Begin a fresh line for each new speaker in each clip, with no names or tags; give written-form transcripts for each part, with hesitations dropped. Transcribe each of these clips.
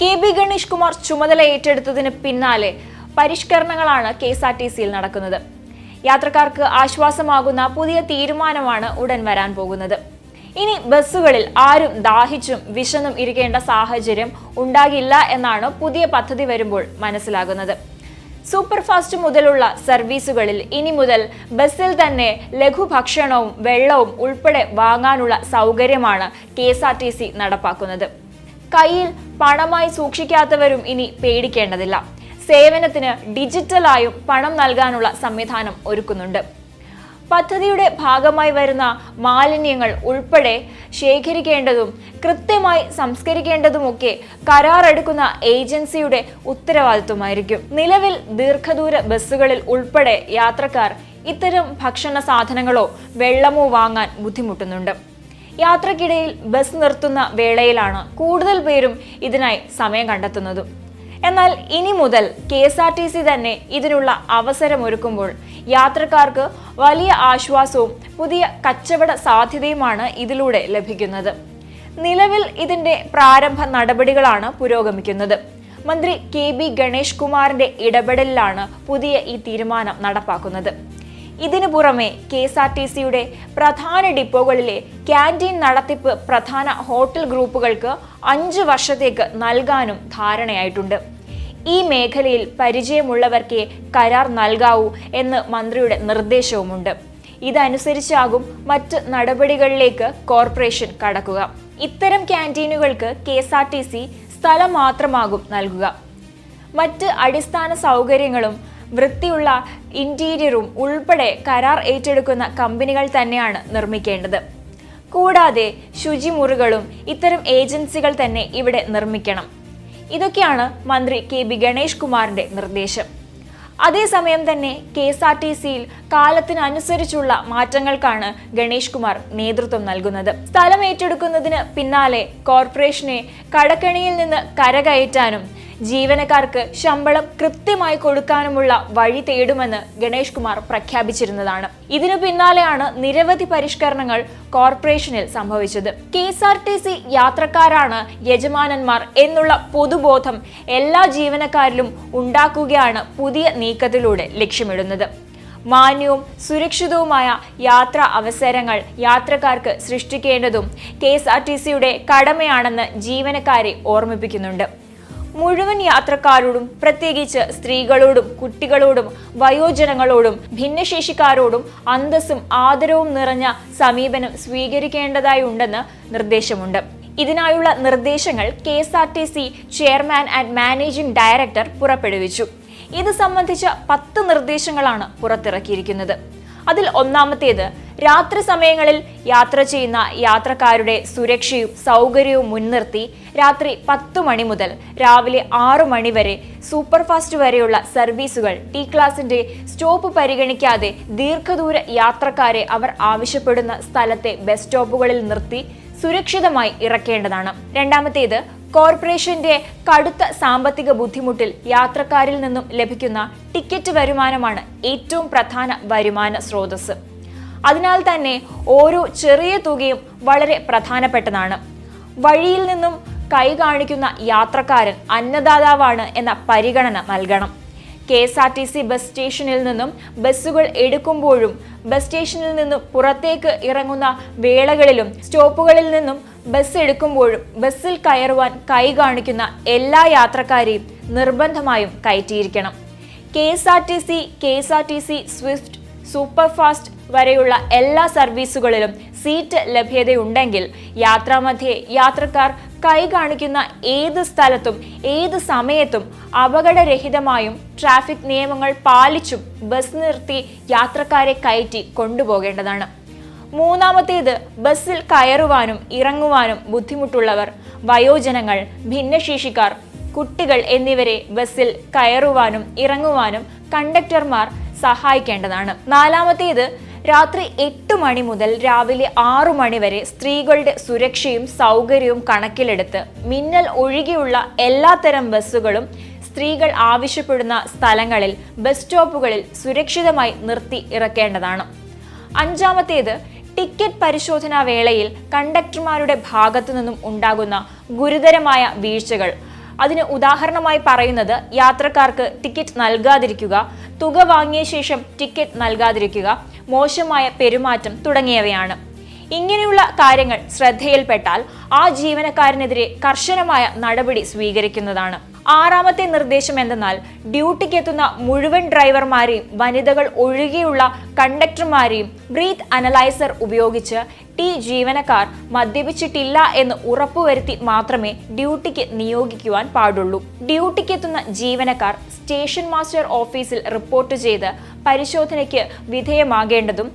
KB. Ganesh Kumar ചുമതല ഏറ്റെടുത്തതിന് പിന്നാലെ പരിഷ്കരണങ്ങളാണ് കെ.എസ്.ആർ.ടി.സിയിൽ നടക്കുന്നത്. യാത്രക്കാർക്ക് ആശ്വാസമാകുന്ന പുതിയ തീരുമാനമാണ് ഉടൻ വരാൻ പോകുന്നത്. ഇനി ബസ്സുകളിൽ ആരും ദാഹിച്ചും വിശന്നും ഇരിക്കേണ്ട സാഹചര്യം ഉണ്ടാകില്ല എന്നാണ് പുതിയ പദ്ധതി വരുമ്പോൾ മനസ്സിലാകുന്നത്. സൂപ്പർഫാസ്റ്റ് മുതലുള്ള സർവീസുകളിൽ ഇനി മുതൽ ബസ്സിൽ തന്നെ ലഘുഭക്ഷണവും വെള്ളവും ഉൾപ്പെടെ വാങ്ങാനുള്ള സൗകര്യമാണ് കെ.എസ്.ആർ.ടി.സി നടപ്പാക്കുന്നത്. കയ്യിൽ പണമായി സൂക്ഷിക്കാത്തവരും ഇനി പേടിക്കേണ്ടതില്ല. സേവനത്തിന് ഡിജിറ്റലായും പണം നൽകാനുള്ള സംവിധാനം ഒരുക്കുന്നുണ്ട്. പദ്ധതിയുടെ ഭാഗമായി വരുന്ന മാലിന്യങ്ങൾ ഉൾപ്പെടെ ശേഖരിക്കേണ്ടതും കൃത്യമായി സംസ്കരിക്കേണ്ടതുമൊക്കെ കരാറെടുക്കുന്ന ഏജൻസിയുടെ ഉത്തരവാദിത്വമായിരിക്കും. നിലവിൽ ദീർഘദൂര ബസ്സുകളിൽ ഉൾപ്പെടെ യാത്രക്കാർ ഇത്തരം ഭക്ഷണ സാധനങ്ങളോ വെള്ളമോ വാങ്ങാൻ ബുദ്ധിമുട്ടുന്നുണ്ട്. യാത്രക്കിടയിൽ ബസ് നിർത്തുന്ന വേളയിലാണ് കൂടുതൽ പേരും ഇതിനായി സമയം കണ്ടെത്തുന്നതും. എന്നാൽ ഇനി മുതൽ കെ.എസ്.ആർ.ടി.സി തന്നെ ഇതിനുള്ള അവസരമൊരുക്കുമ്പോൾ യാത്രക്കാർക്ക് വലിയ ആശ്വാസവും പുതിയ കച്ചവട സാധ്യതയുമാണ് ഇതിലൂടെ ലഭിക്കുന്നത്. നിലവിൽ ഇതിന്റെ പ്രാരംഭ നടപടികളാണ് പുരോഗമിക്കുന്നത്. മന്ത്രി കെ.ബി. ഗണേഷ് കുമാറിന്റെ ഇടപെടലിലാണ് പുതിയ ഈ തീരുമാനം നടപ്പാക്കുന്നത്. ഇതിനു പുറമെ കെ.എസ്.ആർ.ടി.സിയുടെ പ്രധാന ഡിപ്പോകളിലെ ക്യാൻറ്റീൻ നടത്തിപ്പ് പ്രധാന ഹോട്ടൽ ഗ്രൂപ്പുകൾക്ക് 5 വർഷത്തേക്ക് നൽകാനും ധാരണയായിട്ടുണ്ട്. ഈ മേഖലയിൽ പരിചയമുള്ളവർക്കേ കരാർ നൽകാവൂ എന്ന് മന്ത്രിയുടെ നിർദ്ദേശവുമുണ്ട്. ഇതനുസരിച്ചാകും മറ്റ് നടപടികളിലേക്ക് കോർപ്പറേഷൻ കടക്കുക. ഇത്തരം ക്യാൻറ്റീനുകൾക്ക് കെ.എസ്.ആർ.ടി.സി സ്ഥലം മാത്രമാകും നൽകുക. മറ്റ് അടിസ്ഥാന സൗകര്യങ്ങളും വൃത്തിയുള്ള ഇന്റീരിയറും ഉൾപ്പെടെ കരാർ ഏറ്റെടുക്കുന്ന കമ്പനികൾ തന്നെയാണ് നിർമ്മിക്കേണ്ടത്. കൂടാതെ ശുചിമുറികളും ഇത്തരം ഏജൻസികൾ തന്നെ ഇവിടെ നിർമ്മിക്കണം. ഇതൊക്കെയാണ് മന്ത്രി കെ.ബി. ഗണേഷ് കുമാറിന്റെ നിർദ്ദേശം. അതേസമയം തന്നെ കെ.എസ്.ആർ.ടി.സിയിൽ കാലത്തിനനുസരിച്ചുള്ള മാറ്റങ്ങൾക്കാണ് ഗണേഷ് കുമാർ നേതൃത്വം നൽകുന്നത്. സ്ഥലം ഏറ്റെടുക്കുന്നതിന് പിന്നാലെ കോർപ്പറേഷനെ കടക്കണിയിൽ നിന്ന് കരകയറ്റാനും ജീവനക്കാർക്ക് ശമ്പളം കൃത്യമായി കൊടുക്കാനുമുള്ള വഴി തേടുമെന്ന് ഗണേഷ് കുമാർ പ്രഖ്യാപിച്ചിരുന്നതാണ്. ഇതിനു പിന്നാലെയാണ് നിരവധി പരിഷ്കരണങ്ങൾ കോർപ്പറേഷനിൽ സംഭവിച്ചത്. കെ.എസ്.ആർ.ടി.സി യാത്രക്കാരാണ് യജമാനന്മാർ എന്നുള്ള പൊതുബോധം എല്ലാ ജീവനക്കാരിലും ഉണ്ടാക്കുകയാണ് പുതിയ നീക്കത്തിലൂടെ ലക്ഷ്യമിടുന്നത്. മാന്യവും സുരക്ഷിതവുമായ യാത്രാ അവസരങ്ങൾ യാത്രക്കാർക്ക് സൃഷ്ടിക്കേണ്ടതും കെ.എസ്.ആർ.ടി.സിയുടെ കടമയാണെന്ന് ജീവനക്കാരെ ഓർമ്മിപ്പിക്കുന്നുണ്ട്. മുഴുവൻ യാത്രക്കാരോടും, പ്രത്യേകിച്ച് സ്ത്രീകളോടും കുട്ടികളോടും വയോജനങ്ങളോടും ഭിന്നശേഷിക്കാരോടും അന്തസ്സും ആദരവും നിറഞ്ഞ സമീപനം സ്വീകരിക്കേണ്ടതായി ഉണ്ടെന്ന് നിർദ്ദേശമുണ്ട്. ഇതിനായുള്ള നിർദ്ദേശങ്ങൾ KSRTC chairman and managing director പുറപ്പെടുവിച്ചു. ഇത് സംബന്ധിച്ച 10 നിർദ്ദേശങ്ങളാണ് പുറത്തിറക്കിയിരിക്കുന്നത്. അതിൽ ഒന്നാമത്തേത്, രാത്രി സമയങ്ങളിൽ യാത്ര ചെയ്യുന്ന യാത്രക്കാരുടെ സുരക്ഷയും സൗകര്യവും മുൻനിർത്തി രാത്രി 10 മണി മുതൽ രാവിലെ 6 മണി വരെ സൂപ്പർഫാസ്റ്റ് വരെയുള്ള സർവീസുകൾ ടി ക്ലാസിന്റെ സ്റ്റോപ്പ് പരിഗണിക്കാതെ ദീർഘദൂര യാത്രക്കാരെ അവർ ആവശ്യപ്പെടുന്ന സ്ഥലത്തെ ബസ് സ്റ്റോപ്പുകളിൽ നിർത്തി സുരക്ഷിതമായി ഇറക്കേണ്ടതാണ്. രണ്ടാമത്തേത്, കോർപ്പറേഷന്റെ കടുത്ത സാമ്പത്തിക ബുദ്ധിമുട്ടിൽ യാത്രക്കാരിൽ നിന്നും ലഭിക്കുന്ന ടിക്കറ്റ് വരുമാനമാണ് ഏറ്റവും പ്രധാന വരുമാന സ്രോതസ്. അതിനാൽ തന്നെ ഓരോ ചെറിയ തുകയും വളരെ പ്രധാനപ്പെട്ടതാണ്. വഴിയിൽ നിന്നും കൈ കാണിക്കുന്ന യാത്രക്കാരൻ അന്നദാതാവാണ് എന്ന പരിഗണന നൽകണം. കെ.എസ്.ആർ.ടി.സി ബസ് സ്റ്റേഷനിൽ നിന്നും ബസ്സുകൾ എടുക്കുമ്പോഴും ബസ് സ്റ്റേഷനിൽ നിന്നും പുറത്തേക്ക് ഇറങ്ങുന്ന വേളകളിലും സ്റ്റോപ്പുകളിൽ നിന്നും ബസ് എടുക്കുമ്പോഴും ബസ്സിൽ കയറുവാൻ കൈ കാണിക്കുന്ന എല്ലാ യാത്രക്കാരെയും നിർബന്ധമായും കയറ്റിയിരിക്കണം. കെ.എസ്.ആർ.ടി.സി സ്വിഫ്റ്റ്, സൂപ്പർഫാസ്റ്റ് വരെയുള്ള എല്ലാ സർവീസുകളിലും സീറ്റ് ലഭ്യതയുണ്ടെങ്കിൽ യാത്രാമധ്യേ യാത്രക്കാർ കൈ കാണിക്കുന്ന ഏത് സ്ഥലത്തും ഏത് സമയത്തും അപകടരഹിതമായും ട്രാഫിക് നിയമങ്ങൾ പാലിച്ചും ബസ് നിർത്തി യാത്രക്കാരെ കയറ്റി കൊണ്ടുപോകേണ്ടതാണ്. മൂന്നാമത്തേത്, ബസ്സിൽ കയറുവാനും ഇറങ്ങുവാനും ബുദ്ധിമുട്ടുള്ളവർ, വയോജനങ്ങൾ, ഭിന്നശേഷിക്കാർ, കുട്ടികൾ എന്നിവരെ ബസ്സിൽ കയറുവാനും ഇറങ്ങുവാനും കണ്ടക്ടർമാർ സഹായിക്കേണ്ടതാണ്. നാലാമത്തേത്, രാത്രി 8 മണി മുതൽ രാവിലെ 6 മണി വരെ സ്ത്രീകളുടെ സുരക്ഷയും സൗകര്യവും കണക്കിലെടുത്ത് മിന്നൽ ഒഴികെയുള്ള എല്ലാത്തരം ബസ്സുകളും സ്ത്രീകൾ ആവശ്യപ്പെടുന്ന സ്ഥലങ്ങളിൽ ബസ് സ്റ്റോപ്പുകളിൽ സുരക്ഷിതമായി നിർത്തി ഇറക്കേണ്ടതാണ്. അഞ്ചാമത്തേത്, ടിക്കറ്റ് പരിശോധനാ വേളയിൽ കണ്ടക്ടർമാരുടെ ഭാഗത്തു നിന്നും ഉണ്ടാകുന്ന ഗുരുതരമായ വീഴ്ചകൾ അതിന് ഉദാഹരണമായി പറയുന്നത് യാത്രക്കാർക്ക് ടിക്കറ്റ് നൽകാതിരിക്കുക, തുക വാങ്ങിയ ശേഷം ടിക്കറ്റ് നൽകാതിരിക്കുക, മോശമായ പെരുമാറ്റം തുടങ്ങിയവയാണ്. ഇങ്ങനെയുള്ള കാര്യങ്ങൾ ശ്രദ്ധയിൽപ്പെട്ടാൽ ആ ജീവനക്കാരനെതിരെ കർശനമായ നടപടി സ്വീകരിക്കുന്നതാണ്. ആറാമത്തെ നിർദ്ദേശം എന്തെന്നാൽ ഡ്യൂട്ടിക്കെത്തുന്ന മുഴുവൻ ഡ്രൈവർമാരെയും വനിതകൾ ഒഴികെയുള്ള കണ്ടക്ടർമാരെയും ബ്രീത്ത് അനലൈസർ ഉപയോഗിച്ച് ജീവനക്കാർ മദ്യപിച്ചിട്ടില്ല എന്ന് ഉറപ്പുവരുത്തി മാത്രമേ ഡ്യൂട്ടിക്ക് നിയോഗിക്കുവാൻ പാടുള്ളൂ. ഡ്യൂട്ടിക്കെത്തുന്ന ജീവനക്കാർ സ്റ്റേഷൻ മാസ്റ്റർ ഓഫീസിൽ റിപ്പോർട്ട് ചെയ്ത് പരിശോധനയ്ക്ക് വിധേയമാകേണ്ടതും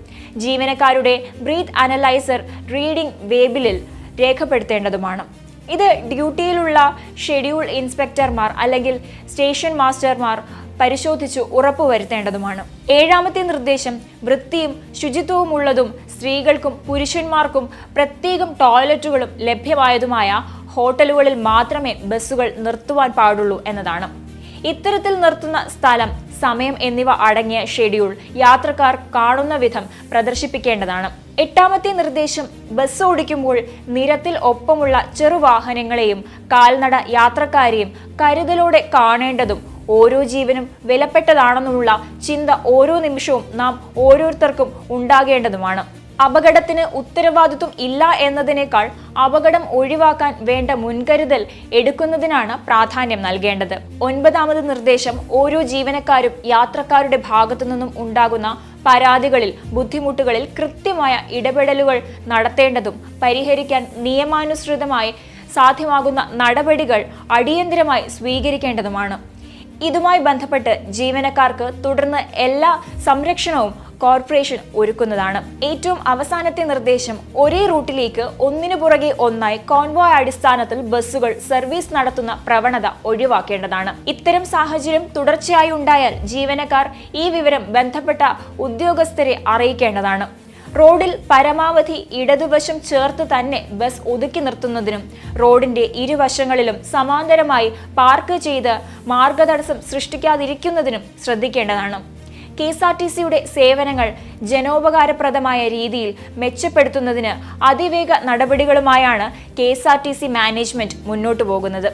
ജീവനക്കാരുടെ ബ്രീത്ത് അനലൈസർ റീഡിംഗ് വേബിലിൽ രേഖപ്പെടുത്തേണ്ടതുമാണ്. ഇത് ഡ്യൂട്ടിയിലുള്ള ഷെഡ്യൂൾ ഇൻസ്പെക്ടർമാർ അല്ലെങ്കിൽ സ്റ്റേഷൻ മാസ്റ്റർമാർ പരിശോധിച്ചു ഉറപ്പുവരുത്തേണ്ടതുമാണ്. ഏഴാമത്തെ നിർദ്ദേശം വൃത്തിയും ശുചിത്വവുമുള്ളതും സ്ത്രീകൾക്കും പുരുഷന്മാർക്കും പ്രത്യേകം ടോയ്ലറ്റുകളും ലഭ്യമായതുമായ ഹോട്ടലുകളിൽ മാത്രമേ ബസ്സുകൾ നിർത്തുവാൻ പാടുള്ളൂ എന്നതാണ്. ഇത്തരത്തിൽ നിർത്തുന്ന സ്ഥലം, സമയം എന്നിവ അടങ്ങിയ ഷെഡ്യൂൾ യാത്രക്കാർ കാണുന്ന വിധം പ്രദർശിപ്പിക്കേണ്ടതാണ്. എട്ടാമത്തെ നിർദ്ദേശം ബസ് ഓടിക്കുമ്പോൾ നിരത്തിൽ ഒപ്പമുള്ള ചെറുവാഹനങ്ങളെയും കാൽനട യാത്രക്കാരെയും കരുതലോടെ കാണേണ്ടതും ഓരോ ജീവനും വിലപ്പെട്ടതാണെന്നുള്ള ചിന്ത ഓരോ നിമിഷവും നാം ഓരോരുത്തർക്കും ഉണ്ടാകേണ്ടതുമാണ്. അപകടത്തിന് ഉത്തരവാദിത്വം ഇല്ല എന്നതിനേക്കാൾ അപകടം ഒഴിവാക്കാൻ വേണ്ട മുൻകരുതൽ എടുക്കുന്നതിനാണ് പ്രാധാന്യം നൽകേണ്ടത്. ഒൻപതാമത് നിർദ്ദേശം ഓരോ ജീവനക്കാരും യാത്രക്കാരുടെ ഭാഗത്തു നിന്നും ഉണ്ടാകുന്ന പരാതികളിൽ, ബുദ്ധിമുട്ടുകളിൽ കൃത്യമായ ഇടപെടലുകൾ നടത്തേണ്ടതും പരിഹരിക്കാൻ നിയമാനുസൃതമായി സാധ്യമാകുന്ന നടപടികൾ അടിയന്തരമായി സ്വീകരിക്കേണ്ടതുമാണ്. ഇതുമായി ബന്ധപ്പെട്ട് ജീവനക്കാർക്ക് തുടർന്ന് എല്ലാ സംരക്ഷണവും കോർപ്പറേഷൻ ഒരുക്കുന്നതാണ്. ഏറ്റവും അവസാനത്തെ നിർദ്ദേശം ഒരേ റൂട്ടിലേക്ക് ഒന്നിനു പുറകെ ഒന്നായി കോൺവോയ് അടിസ്ഥാനത്തിൽ ബസ്സുകൾ സർവീസ് നടത്തുന്ന പ്രവണത ഒഴിവാക്കേണ്ടതാണ്. ഇത്തരം സാഹചര്യം തുടർച്ചയായി ഉണ്ടായാൽ ജീവനക്കാർ ഈ വിവരം ബന്ധപ്പെട്ട ഉദ്യോഗസ്ഥരെ അറിയിക്കേണ്ടതാണ്. റോഡിൽ പരമാവധി ഇടതുവശം ചേർത്ത് തന്നെ ബസ് ഒതുക്കി നിർത്തുന്നതിനും റോഡിന്റെ ഇരുവശങ്ങളിലും സമാന്തരമായി പാർക്ക് ചെയ്ത് മാർഗതടസ്സം സൃഷ്ടിക്കാതിരിക്കുന്നതിനും ശ്രദ്ധിക്കേണ്ടതാണ്. KSRTCയുടെ സേവനങ്ങൾ ജനോപകാരപ്രദമായ രീതിയിൽ മെച്ചപ്പെടുത്തുന്നതിന് അതിവേഗ നടപടികളുമായാണ് KSRTC മാനേജ്മെന്റ് മുന്നോട്ടു പോകുന്നത്.